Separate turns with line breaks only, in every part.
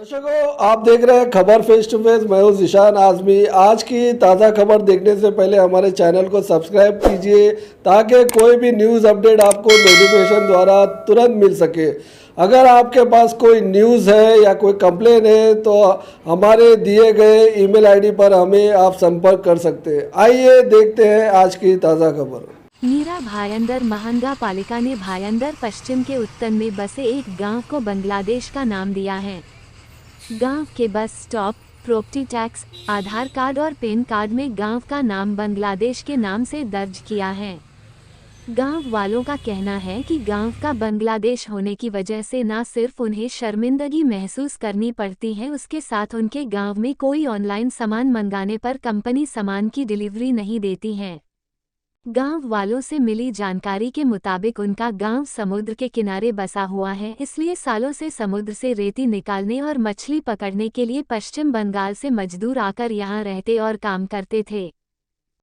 दर्शकों, आप देख रहे हैं खबर फेस टू फेस। मैं हूं ज़ीशान आज़मी। आज की ताज़ा खबर देखने से पहले हमारे चैनल को सब्सक्राइब कीजिए ताकि कोई भी न्यूज़ अपडेट आपको नोटिफिकेशन द्वारा तुरंत मिल सके। अगर आपके पास कोई न्यूज़ है या कोई कंप्लेन है तो हमारे दिए गए ईमेल आईडी पर हमें आप संपर्क कर सकते हैं। आइए देखते हैं आज की ताज़ा खबर।
मीरा भायंदर महानगर पालिका ने भायंदर पश्चिम के उत्तर में बसे एक गांव को बांग्लादेश का नाम दिया है। गांव के बस स्टॉप, प्रॉपर्टी टैक्स, आधार कार्ड और पैन कार्ड में गांव का नाम बांग्लादेश के नाम से दर्ज किया है। गांव वालों का कहना है कि गांव का बांग्लादेश होने की वजह से न सिर्फ उन्हें शर्मिंदगी महसूस करनी पड़ती है, उसके साथ उनके गांव में कोई ऑनलाइन सामान मंगाने पर कंपनी सामान की डिलीवरी नहीं देती है। गांव वालों से मिली जानकारी के मुताबिक उनका गांव समुद्र के किनारे बसा हुआ है, इसलिए सालों से समुद्र से रेती निकालने और मछली पकड़ने के लिए पश्चिम बंगाल से मजदूर आकर यहां रहते और काम करते थे।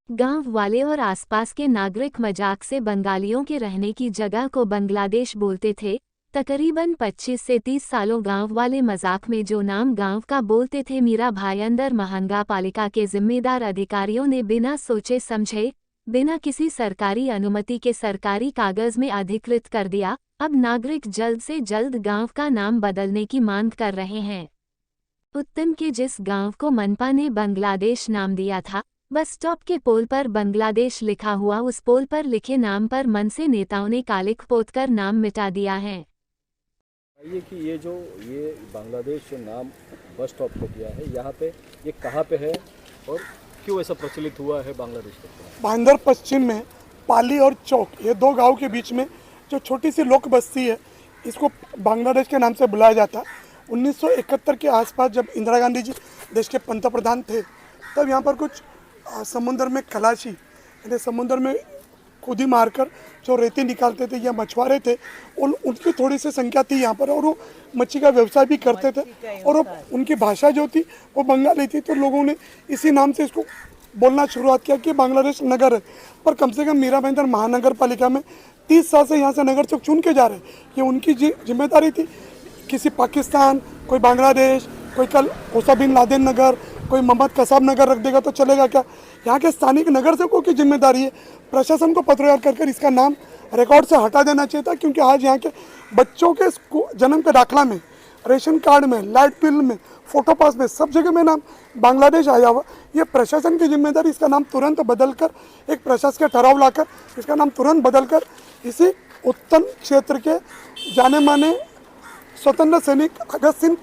गांव वाले और आसपास के नागरिक मजाक से बंगालियों के रहने की जगह को बांग्लादेश बोलते थे। तकरीबन 25 से 30 सालों गांव वाले मजाक में जो नाम गांव का बोलते थे, मीरा भायंदर महानगर पालिका के जिम्मेदार अधिकारियों ने बिना सोचे समझे, बिना किसी सरकारी अनुमति के सरकारी कागज में अधिकृत कर दिया। अब नागरिक जल्द से जल्द गांव का नाम बदलने की मांग कर रहे हैं। उत्तम के जिस गांव को मनपा ने बांग्लादेश नाम दिया था, बस स्टॉप के पोल पर बांग्लादेश लिखा हुआ उस पोल पर लिखे नाम पर मनसे नेताओं ने कालिख पोतकर नाम मिटा दिया है।
ये कि ये बांग्लादेश जो नाम बस स्टॉप को दिया है, यहाँ पे ये कहाँ पे है और क्यों ऐसा प्रचलित हुआ है बांग्लादेश का?
भायंदर पश्चिम में पाली और चौक, ये दो गांव के बीच में जो छोटी सी लोक बस्ती है, इसको बांग्लादेश के नाम से बुलाया जाता है। 1971 के आसपास जब इंदिरा गांधी जी देश के पंतप्रधान थे, तब यहाँ पर कुछ समुद्र में खलासी यानी समुद्र में खुदी मारकर जो रेती निकालते थे या मछुआरे थे, उनकी थोड़ी सी संख्या थी यहाँ पर, और वो मच्छी का व्यवसाय भी करते थे और उनकी भाषा जो थी वो बंगाली थी। तो लोगों ने इसी नाम से इसको बोलना शुरुआत किया कि बांग्लादेश नगर है। पर कम से कम मीरा भायंदर महानगर पालिका में 30 साल से यहाँ से नगर चौक चुन के जा रहे हैं। ये उनकी जिम्मेदारी थी। किसी पाकिस्तान, कोई बांग्लादेश, कोई कल ओसा बिन लादेन नगर, कोई मोहम्मद कसाब नगर रख देगा तो चलेगा क्या? यहाँ के स्थानिक नगर सेवकों की जिम्मेदारी है। प्रशासन को पत्र कर इसका नाम रिकॉर्ड से हटा देना चाहिए था, क्योंकि आज यहाँ के बच्चों के जन्म के दाखिला में, रेशन कार्ड में, लाइट बिल में, फोटो पास में, सब जगह में नाम बांग्लादेश आया हुआ। ये प्रशासन की जिम्मेदारी, इसका नाम तुरंत बदलकर, एक प्रशासकीय ठहराव लाकर इसका नाम तुरंत बदलकर इसी उत्तर क्षेत्र के जाने माने स्वतंत्र सैनिक अगस्त सिंह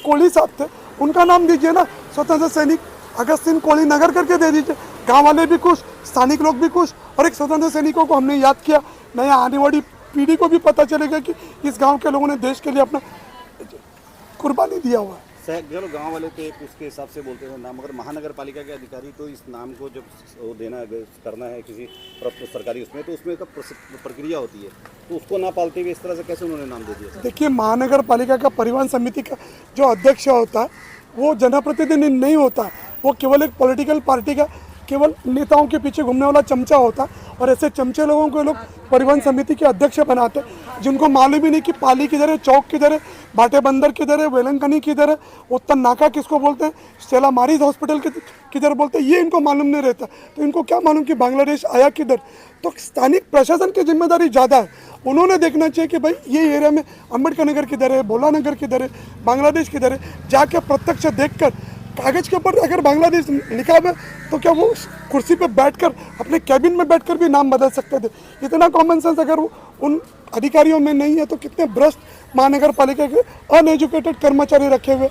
कोहली साहब थे, उनका नाम दीजिए ना, स्वतंत्र सैनिक अगस्त सिंह कोहली नगर करके दे दीजिए। गाँव वाले भी खुश, स्थानिक लोग भी खुश, और एक स्वतंत्र सैनिकों को हमने याद किया। नया आने वाली पीढ़ी को भी पता चलेगा कि इस गांव के लोगों ने देश के लिए अपना कुर्बानी दिया हुआ है।
जो गांव वाले तो उसके हिसाब से बोलते हैं नाम, मगर महानगर पालिका के अधिकारी तो इस नाम को जब वो देना करना है किसी सरकारी उसमें, तो उसमें का प्रक्रिया होती है, तो उसको ना पालते हुए इस तरह से कैसे उन्होंने नाम दे दिया?
देखिए, महानगर पालिका का परिवहन समिति का जो अध्यक्ष होता है वो जनप्रतिनिधि नहीं होता, वो केवल एक पॉलिटिकल पार्टी का केवल नेताओं के पीछे घूमने वाला चमचा होता है। और ऐसे चमचे लोगों को लोग परिवहन समिति के अध्यक्ष बनाते हैं, जिनको मालूम ही नहीं कि पाली किधर है, चौक किधर है, भाटे बंदर किधर है, वेलंकनी किधर है, उत्तर नाका किसको बोलते हैं, स्टेला मारिस हॉस्पिटल किधर बोलते हैं, ये इनको मालूम नहीं रहता। तो इनको क्या मालूम कि बांग्लादेश आया किधर? तो स्थानिक प्रशासन की जिम्मेदारी ज़्यादा है। उन्होंने देखना चाहिए कि भाई ये एरिया में अम्बेडकर नगर किधर है, भोला नगर किधर है, बांग्लादेश किधर है। जाके प्रत्यक्ष देखकर, कागज के ऊपर अगर बांग्लादेश लिखा हुआ तो क्या वो कुर्सी पे बैठकर अपने कैबिन में बैठकर भी नाम बदल सकते थे? इतना कॉमन सेंस अगर उन अधिकारियों में नहीं है तो कितने भ्रष्ट महानगर पालिका के अनएजुकेटेड कर्मचारी रखे हुए।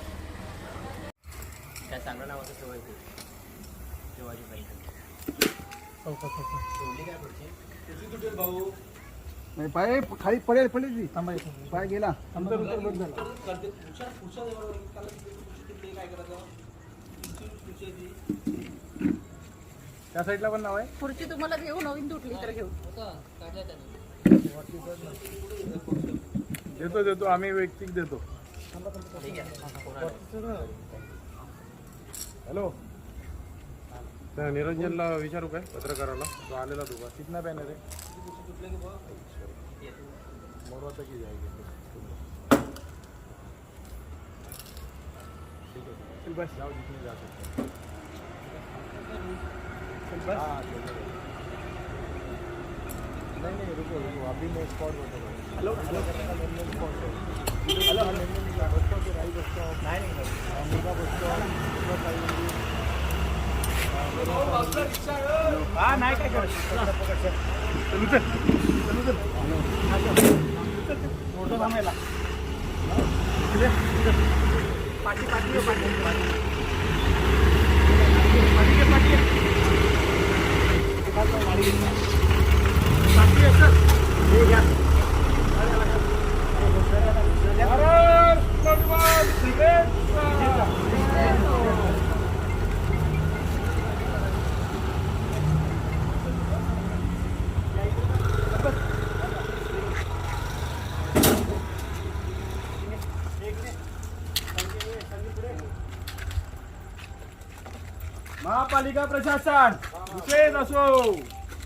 पाय खाली पडेल पडेल पाय गेला त्या साईडला पण नाव आहे.
खुर्ची तुम्हाला घेऊ, नवीन तुटली तर घेऊ.
देतो आम्ही वैयक्तिक देतो. हॅलो, त्या निरंजनला विचारू काय, पत्रकाराला तो आलेला तुका कितना बॅनर आहे? मोरवाता की जाएगी. चल बस जाओ जितने जा सकते हो। चल बस नहीं नहीं रुको रुको अभी मैं स्पॉट बताऊंगा। Hello hello spot hello hello bus stop राई बस स्टॉप नहीं मुर्गा बस स्टॉप हाँ नाही काय करत चलू चल चलू चल मोठं थांबायला पाठी पाठी पाठी पाठी पाठी महापालिका प्रशासन निषेध असो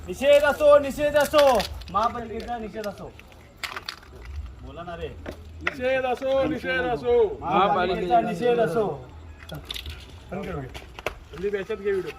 निषेध असो निषेध असो महापालिकेचा निषेध असो बोला ना रे निषेध असो महापालिकेचा निषेध असो संदीप याच्यात घे व्हिडिओ